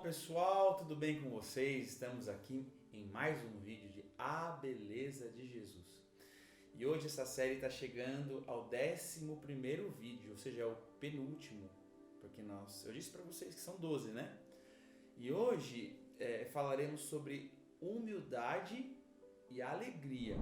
pessoal, tudo bem com vocês? Estamos aqui em mais um vídeo de A Beleza de Jesus. E hoje essa série está chegando ao 11º vídeo, ou seja, é o penúltimo, porque eu disse para vocês que são 12, né? E hoje falaremos sobre humildade e alegria.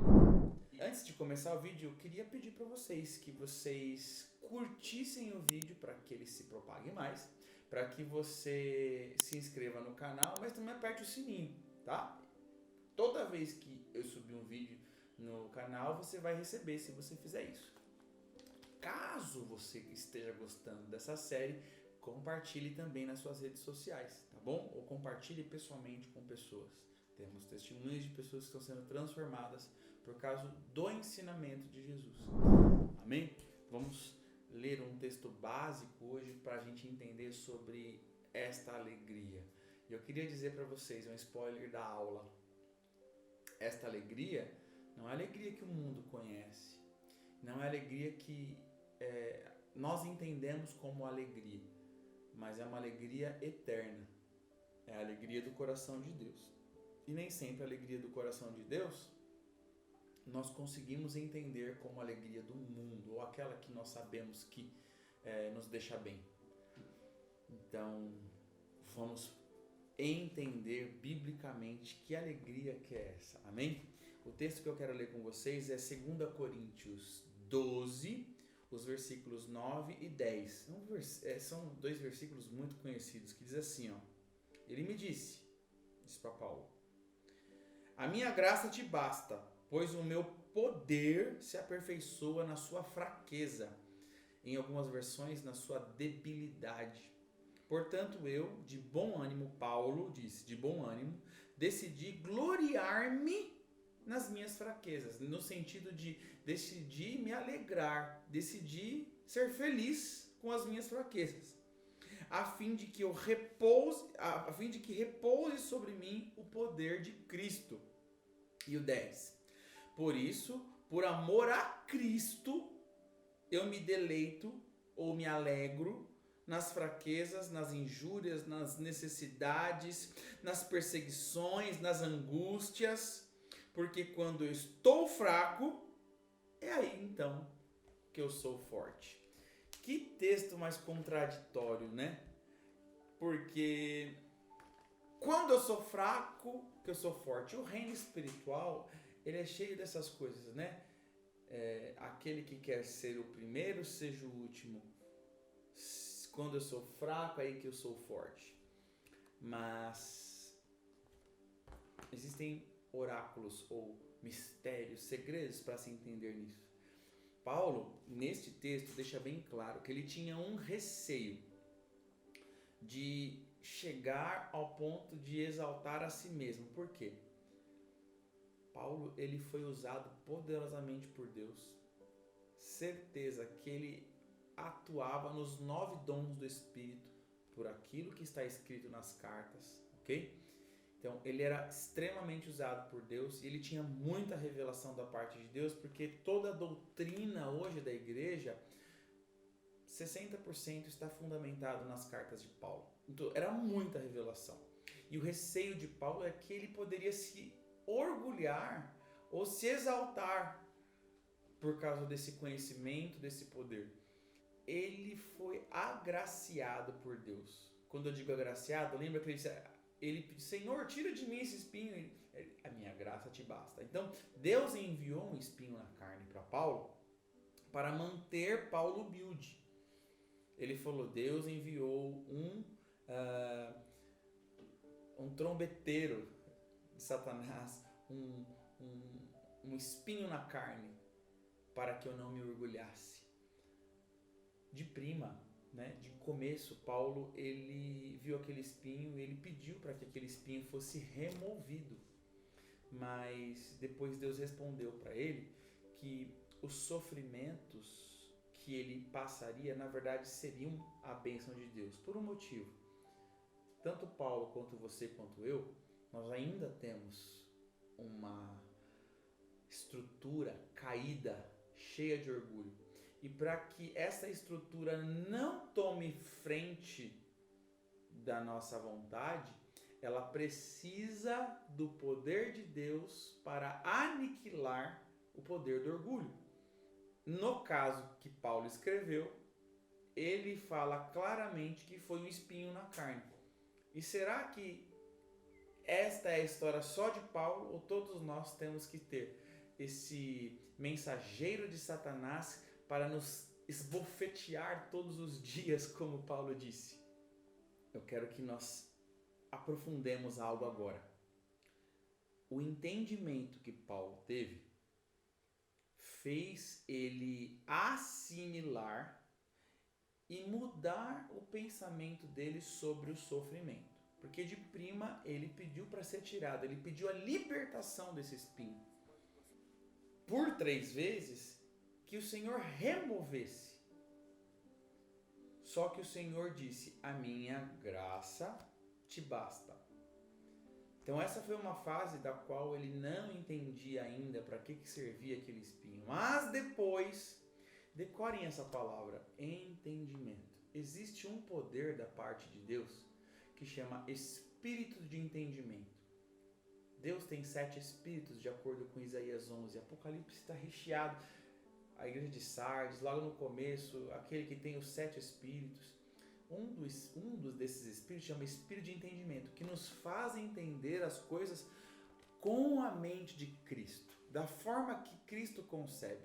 Antes de começar o vídeo, eu queria pedir para vocês que vocês curtissem o vídeo para que ele se propague mais, para que você se inscreva no canal, mas também aperte o sininho, tá? Toda vez que eu subir um vídeo no canal, você vai receber se você fizer isso. Caso você esteja gostando dessa série, compartilhe também nas suas redes sociais, tá bom? Ou compartilhe pessoalmente com pessoas. Temos testemunhos de pessoas que estão sendo transformadas por causa do ensinamento de Jesus. Amém? Vamos ler um texto básico hoje para a gente entender sobre esta alegria. E eu queria dizer para vocês, um spoiler da aula. Esta alegria não é a alegria que o mundo conhece. Não é a alegria que nós entendemos como alegria. Mas é uma alegria eterna. É a alegria do coração de Deus. E nem sempre a alegria do coração de Deus nós conseguimos entender como a alegria do mundo, ou aquela que nós sabemos que nos deixa bem. Então, vamos entender biblicamente que alegria que é essa, amém? O texto que eu quero ler com vocês é 2 Coríntios 12, os versículos 9 e 10. São dois versículos muito conhecidos, que diz assim, ó. Ele me disse para Paulo: a minha graça te basta, pois o meu poder se aperfeiçoa na sua fraqueza. Em algumas versões, na sua debilidade. Portanto, eu, de bom ânimo, Paulo disse, de bom ânimo, decidi gloriar-me nas minhas fraquezas, no sentido de decidir me alegrar, decidir ser feliz com as minhas fraquezas, a fim de que repouse sobre mim o poder de Cristo. E o 10. Por isso, por amor a Cristo, eu me deleito ou me alegro nas fraquezas, nas injúrias, nas necessidades, nas perseguições, nas angústias, porque quando eu estou fraco, é aí então que eu sou forte. Que texto mais contraditório, né? Porque quando eu sou fraco, que eu sou forte. O reino espiritual, ele é cheio dessas coisas, né? Aquele que quer ser o primeiro, seja o último. Quando eu sou fraco, é aí que eu sou forte. Mas existem oráculos ou mistérios, segredos para se entender nisso. Paulo, neste texto, deixa bem claro que ele tinha um receio de chegar ao ponto de exaltar a si mesmo. Por quê? Paulo, ele foi usado poderosamente por Deus. Certeza que ele atuava nos 9 dons do Espírito, por aquilo que está escrito nas cartas, ok? Então, ele era extremamente usado por Deus e ele tinha muita revelação da parte de Deus, porque toda a doutrina hoje da igreja, 60% está fundamentado nas cartas de Paulo. Então, era muita revelação. E o receio de Paulo é que ele poderia se orgulhar ou se exaltar por causa desse conhecimento, desse poder. Ele foi agraciado por Deus. Quando eu digo agraciado, lembra que ele disse, Senhor, tira de mim esse espinho. A minha graça te basta. Então, Deus enviou um espinho na carne para Paulo para manter Paulo humilde. Ele falou, Deus enviou um trombeteiro de Satanás, um espinho na carne, para que eu não me orgulhasse. De prima, né, de começo, Paulo, ele viu aquele espinho e ele pediu para que aquele espinho fosse removido. Mas depois Deus respondeu para ele que os sofrimentos que ele passaria, na verdade, seriam a bênção de Deus, por um motivo. Tanto Paulo quanto você, quanto eu, nós ainda temos uma estrutura caída, cheia de orgulho. E para que essa estrutura não tome frente da nossa vontade, ela precisa do poder de Deus para aniquilar o poder do orgulho. No caso que Paulo escreveu, ele fala claramente que foi um espinho na carne. E será que esta é a história só de Paulo ou todos nós temos que ter esse mensageiro de Satanás para nos esbofetear todos os dias, como Paulo disse? Eu quero que nós aprofundemos algo agora. O entendimento que Paulo teve fez ele assimilar e mudar o pensamento dele sobre o sofrimento. Porque de prima ele pediu para ser tirado, ele pediu a libertação desse espinho. Por 3 vezes que o Senhor removesse. Só que o Senhor disse: a minha graça te basta. Então essa foi uma fase da qual ele não entendia ainda para que servia aquele espinho. Mas depois, decorem essa palavra, entendimento. Existe um poder da parte de Deus que chama espírito de entendimento. Deus tem 7 espíritos, de acordo com Isaías 11. Apocalipse está recheado. A igreja de Sardes, logo no começo, aquele que tem os 7 espíritos. Um desses espíritos chama espírito de entendimento, que nos faz entender as coisas com a mente de Cristo, da forma que Cristo concebe.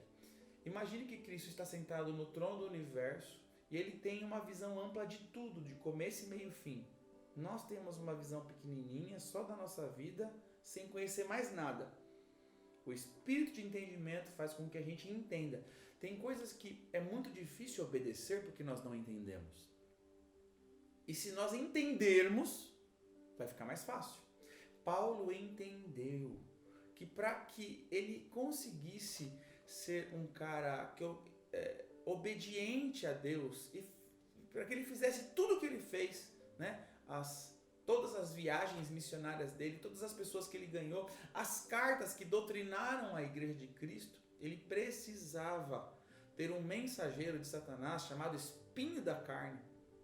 Imagine que Cristo está sentado no trono do universo e ele tem uma visão ampla de tudo, de começo e meio e fim. Nós temos uma visão pequenininha só da nossa vida, sem conhecer mais nada. O espírito de entendimento faz com que a gente entenda. Tem coisas que é muito difícil obedecer porque nós não entendemos. E se nós entendermos, vai ficar mais fácil. Paulo entendeu que para que ele conseguisse ser um cara obediente a Deus e para que ele fizesse tudo o que ele fez, né? Todas as viagens missionárias dele, todas as pessoas que ele ganhou, as cartas que doutrinaram a igreja de Cristo, ele precisava ter um mensageiro de Satanás chamado espinho da carne.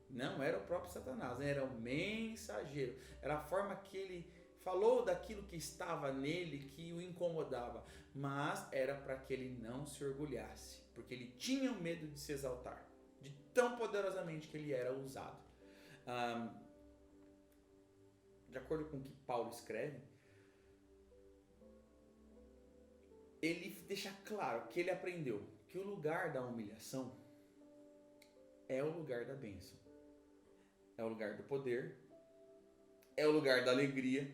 Não era o próprio Satanás, era o mensageiro. Era a forma que ele falou daquilo que estava nele, que o incomodava. Mas era para que ele não se orgulhasse, porque ele tinha medo de se exaltar, de tão poderosamente que ele era usado. De acordo com o que Paulo escreve, ele deixa claro que ele aprendeu que o lugar da humilhação é o lugar da bênção. É o lugar do poder, é o lugar da alegria.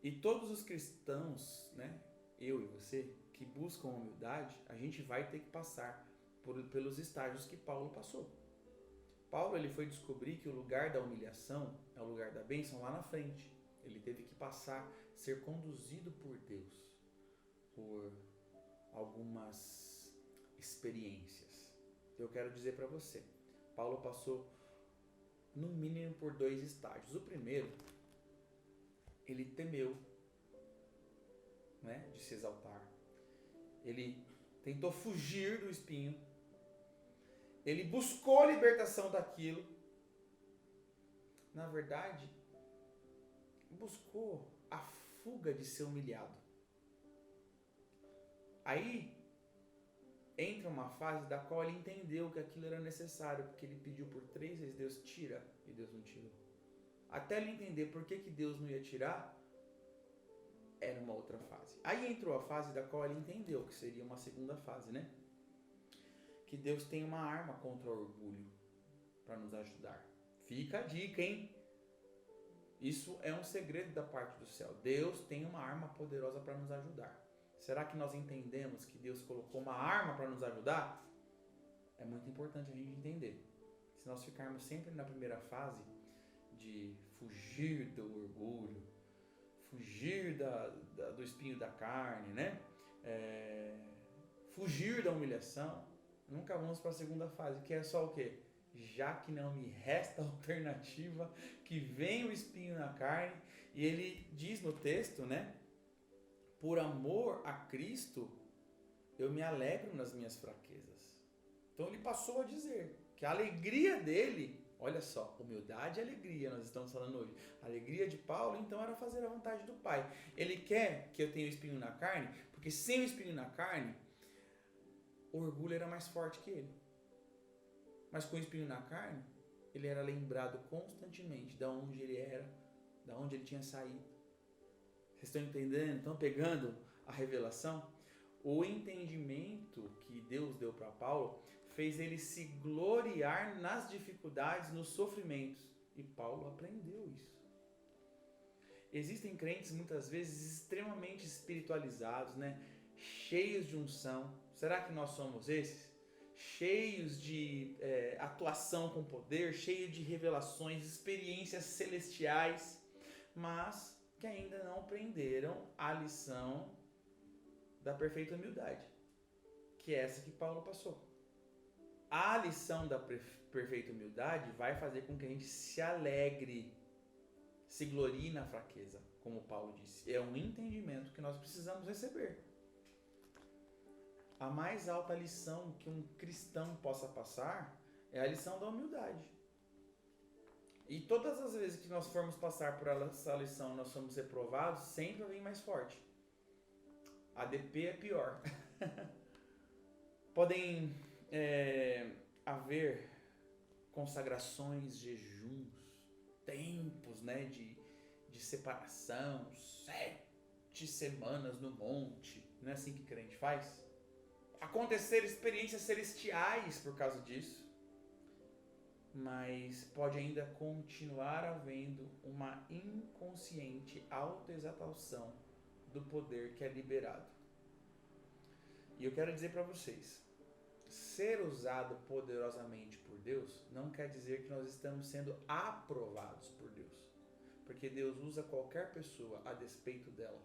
E todos os cristãos, né, eu e você, que buscam a humildade, a gente vai ter que passar pelos estágios que Paulo passou. Paulo ele foi descobrir que o lugar da humilhação é o lugar da bênção lá na frente. Ele teve que passar, ser conduzido por Deus, por algumas experiências. Eu quero dizer para você, Paulo passou no mínimo por 2 estágios. O primeiro, ele temeu, né, de se exaltar. Ele tentou fugir do espinho. Ele buscou a libertação daquilo. Na verdade, buscou a fuga de ser humilhado. Aí entra uma fase da qual ele entendeu que aquilo era necessário, porque ele pediu por 3 vezes, Deus tira, e Deus não tirou. Até ele entender por que Deus não ia tirar, era uma outra fase. Aí entrou a fase da qual ele entendeu, que seria uma segunda fase, né? Que Deus tem uma arma contra o orgulho para nos ajudar. Fica a dica, hein? Isso é um segredo da parte do céu. Deus tem uma arma poderosa para nos ajudar. Será que nós entendemos que Deus colocou uma arma para nos ajudar? É muito importante a gente entender. Se nós ficarmos sempre na primeira fase de fugir do orgulho, fugir do espinho da carne, né? Fugir da humilhação, nunca vamos para a segunda fase, que é só o quê? Já que não me resta alternativa, que vem o espinho na carne, e ele diz no texto, né? Por amor a Cristo, eu me alegro nas minhas fraquezas. Então ele passou a dizer que a alegria dele Olha só, humildade e alegria nós estamos falando hoje. A alegria de Paulo, então, era fazer a vontade do Pai. Ele quer que eu tenha o espinho na carne, porque sem o espinho na carne, o orgulho era mais forte que ele. Mas com o espinho na carne, ele era lembrado constantemente de onde ele era, de onde ele tinha saído. Vocês estão entendendo? Estão pegando a revelação? O entendimento que Deus deu para Paulo fez ele se gloriar nas dificuldades, nos sofrimentos. E Paulo aprendeu isso. Existem crentes muitas vezes extremamente espiritualizados, né? Cheios de unção. Será que nós somos esses? Cheios de atuação com poder, cheios de revelações, experiências celestiais, mas que ainda não aprenderam a lição da perfeita humildade, que é essa que Paulo passou. A lição da perfeita humildade vai fazer com que a gente se alegre, se glorie na fraqueza, como Paulo disse. É um entendimento que nós precisamos receber. A mais alta lição que um cristão possa passar é a lição da humildade. E todas as vezes que nós formos passar por essa lição, nós somos reprovados, sempre vem mais forte. A ADP é pior. Podem haver consagrações, jejuns, tempos, né, de separação, 7 semanas no monte. Não é assim que crente faz? Acontecer experiências celestiais por causa disso, mas pode ainda continuar havendo uma inconsciente autoexaltação do poder que é liberado. E eu quero dizer para vocês, ser usado poderosamente por Deus não quer dizer que nós estamos sendo aprovados por Deus, porque Deus usa qualquer pessoa a despeito dela.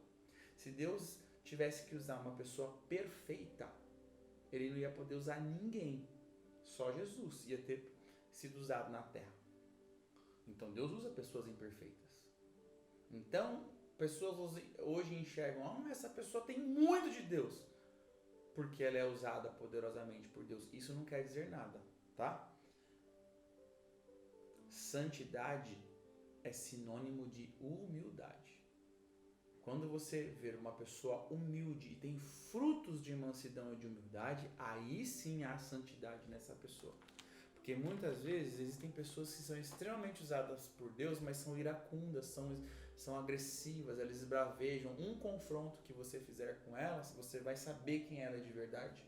Se Deus tivesse que usar uma pessoa perfeita, ele não ia poder usar ninguém. Só Jesus ia ter sido usado na terra. Então Deus usa pessoas imperfeitas. Então, pessoas hoje enxergam, essa pessoa tem muito de Deus, porque ela é usada poderosamente por Deus. Isso não quer dizer nada, tá? Santidade é sinônimo de humildade. Quando você ver uma pessoa humilde e tem frutos de mansidão e de humildade, aí sim há santidade nessa pessoa. Porque muitas vezes existem pessoas que são extremamente usadas por Deus, mas são iracundas, são agressivas, elas esbravejam. Um confronto que você fizer com elas, você vai saber quem ela é de verdade.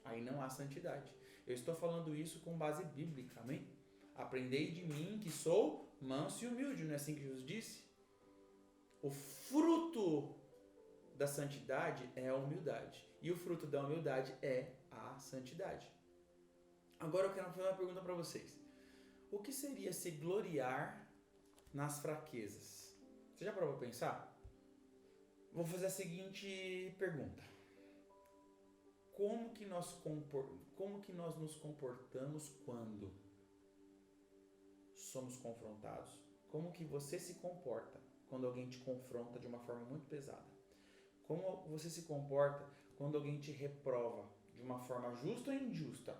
Aí não há santidade. Eu estou falando isso com base bíblica, amém? Aprendei de mim que sou manso e humilde, não é assim que Jesus disse? O fruto da santidade é a humildade. E o fruto da humildade é a santidade. Agora eu quero fazer uma pergunta para vocês. O que seria se gloriar nas fraquezas? Você já parou para pensar? Vou fazer a seguinte pergunta. Como que nós nos comportamos quando somos confrontados? Como que você se comporta quando alguém te confronta de uma forma muito pesada? Como você se comporta quando alguém te reprova de uma forma justa ou injusta?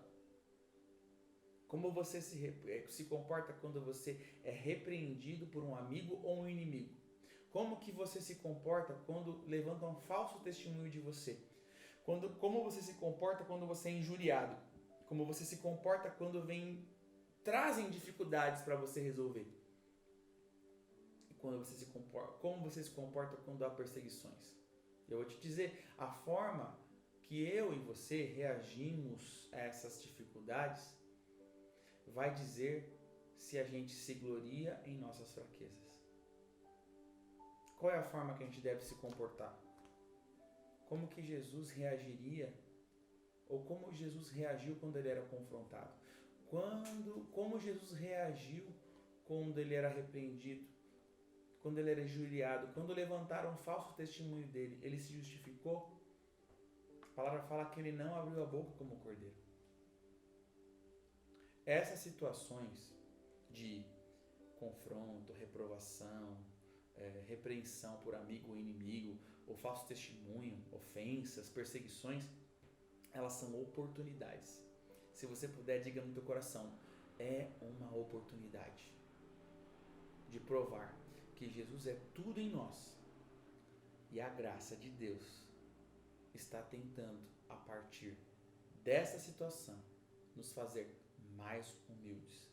Como você se comporta quando você é repreendido por um amigo ou um inimigo? Como que você se comporta quando levantam um falso testemunho de você? Como você se comporta quando você é injuriado? Como você se comporta quando trazem dificuldades para você resolver? Como você se comporta quando há perseguições? Eu vou te dizer, a forma que eu e você reagimos a essas dificuldades vai dizer se a gente se gloria em nossas fraquezas. Qual é a forma que a gente deve se comportar? Como que Jesus reagiria? Ou como Jesus reagiu quando ele era confrontado? Como Jesus reagiu quando ele era repreendido? Quando ele era injuriado? Quando levantaram um falso testemunho dele, ele se justificou? A palavra fala que ele não abriu a boca como cordeiro. Essas situações de confronto, reprovação, repreensão por amigo ou inimigo, ou falso testemunho, ofensas, perseguições, elas são oportunidades. Se você puder, diga no teu coração, é uma oportunidade de provar que Jesus é tudo em nós e a graça de Deus está tentando, a partir dessa situação, nos fazer mais humildes.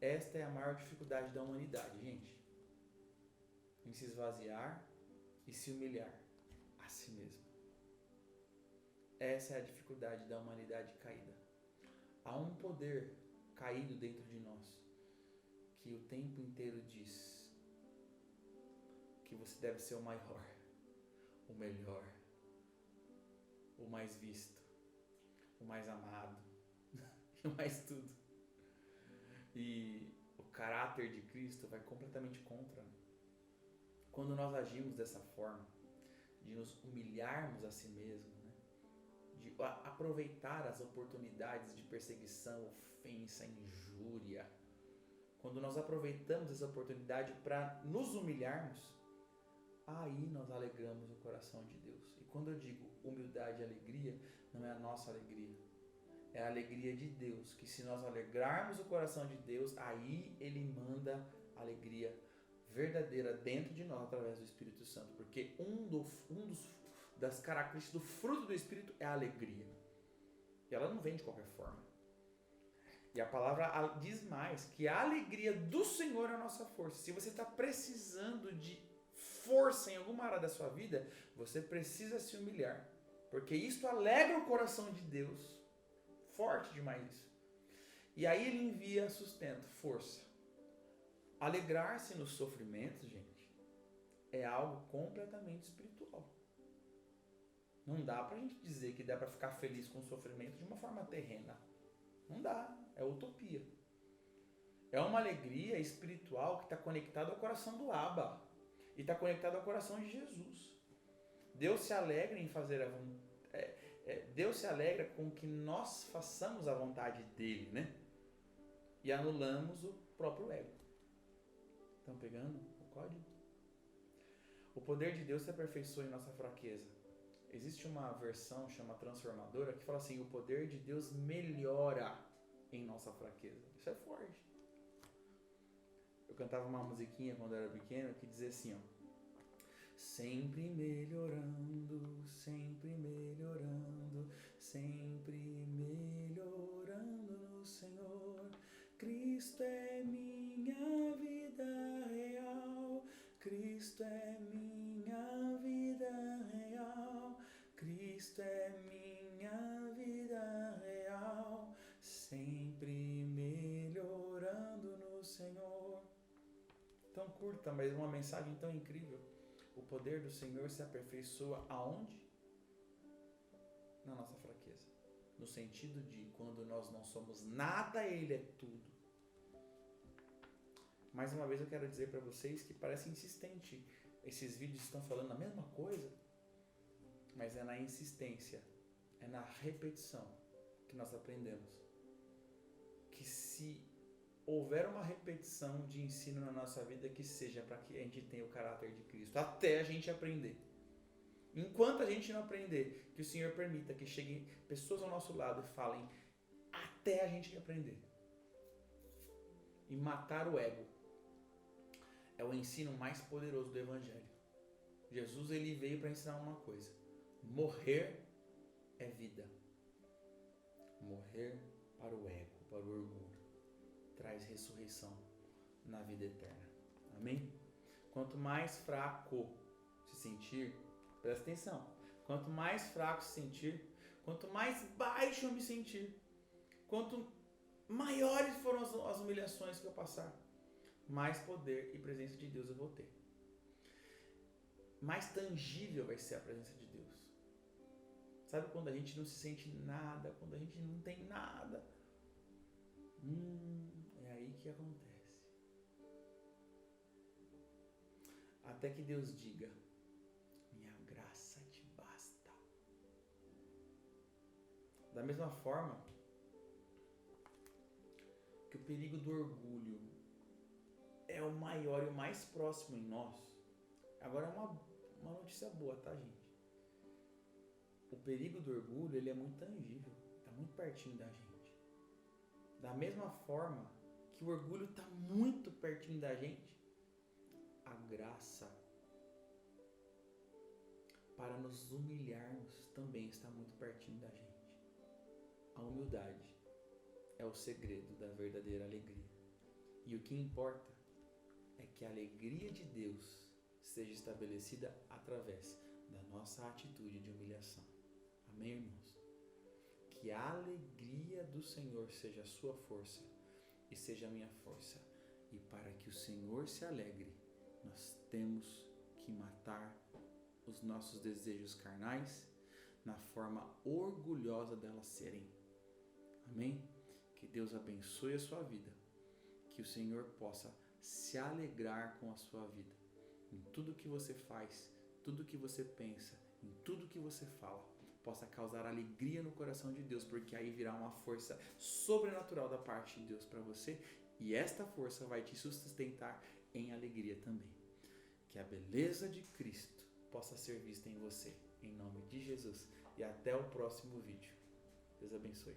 Esta é a maior dificuldade da humanidade, gente. Em se esvaziar e se humilhar a si mesmo. Essa é a dificuldade da humanidade caída. Há um poder caído dentro de nós que o tempo inteiro diz que você deve ser o maior, o melhor, o mais visto, o mais amado e o mais tudo. E o caráter de Cristo vai completamente contra. Quando nós agimos dessa forma, de nos humilharmos a si mesmo, né? De aproveitar as oportunidades de perseguição, ofensa, injúria, quando nós aproveitamos essa oportunidade para nos humilharmos, aí nós alegramos o coração de Deus. E quando eu digo humildade e alegria, não é a nossa alegria, é a alegria de Deus, que se nós alegrarmos o coração de Deus, aí Ele manda alegria verdadeira dentro de nós através do Espírito Santo, porque das características do fruto do Espírito é a alegria, e ela não vem de qualquer forma. E a palavra diz mais, que a alegria do Senhor é a nossa força. Se você está precisando de força em alguma área da sua vida, você precisa se humilhar, porque isto alegra o coração de Deus. Forte demais isso. E aí Ele envia sustento, força. Alegrar-se nos sofrimentos, gente, é algo completamente espiritual. Não dá pra gente dizer que dá pra ficar feliz com o sofrimento de uma forma terrena. Não dá, é utopia. É uma alegria espiritual que está conectada ao coração do Abba e está conectada ao coração de Jesus. Deus se alegra em fazer Deus se alegra com que nós façamos a vontade dele, né? E anulamos o próprio ego. Estão pegando o código? O poder de Deus se aperfeiçoa em nossa fraqueza. Existe uma versão, chama transformadora, que fala assim, o poder de Deus melhora em nossa fraqueza. Isso é forte. Eu cantava uma musiquinha quando eu era pequeno que dizia assim, ó, sempre melhorando, sempre melhorando, sempre melhorando no Senhor. Cristo é minha vida real, Cristo é minha vida real, Cristo é minha vida real, sempre melhorando no Senhor. Tão curta, mas uma mensagem tão incrível. O poder do Senhor se aperfeiçoa aonde? Na nossa fraqueza. No sentido de quando nós não somos nada, Ele é tudo. Mais uma vez eu quero dizer para vocês que parece insistente. Esses vídeos estão falando a mesma coisa, mas é na insistência, é na repetição que nós aprendemos. Que se houver uma repetição de ensino na nossa vida, que seja para que a gente tenha o caráter de Cristo, até a gente aprender. Enquanto a gente não aprender, que o Senhor permita que cheguem pessoas ao nosso lado e falem até a gente aprender. E matar o ego é o ensino mais poderoso do Evangelho. Jesus, ele veio para ensinar uma coisa: morrer é vida. Morrer para o ego, para o orgulho, traz ressurreição na vida eterna. Amém? Quanto mais fraco se sentir, presta atenção, quanto mais fraco se sentir, quanto mais baixo eu me sentir, quanto maiores foram as humilhações que eu passar, mais poder e presença de Deus eu vou ter. Mais tangível vai ser a presença de Deus. Sabe quando a gente não se sente nada, quando a gente não tem nada? É aí que acontece. Até que Deus diga, minha graça te basta. Da mesma forma que o perigo do orgulho é o maior e o mais próximo em nós. Agora é uma notícia boa, tá, gente? O perigo do orgulho, ele é muito tangível, está muito pertinho da gente. Da mesma forma que o orgulho está muito pertinho da gente, a graça para nos humilharmos também está muito pertinho da gente. A humildade é o segredo da verdadeira alegria. E o que importa é que a alegria de Deus seja estabelecida através da nossa atitude de humilhação. Amém, irmãos? Que a alegria do Senhor seja a sua força e seja a minha força. E para que o Senhor se alegre, nós temos que matar os nossos desejos carnais na forma orgulhosa delas serem. Amém? Que Deus abençoe a sua vida. Que o Senhor possa se alegrar com a sua vida. Em tudo que você faz, tudo que você pensa, em tudo que você fala, possa causar alegria no coração de Deus, porque aí virá uma força sobrenatural da parte de Deus para você, e esta força vai te sustentar em alegria também. Que a beleza de Cristo possa ser vista em você, em nome de Jesus, e até o próximo vídeo. Deus abençoe.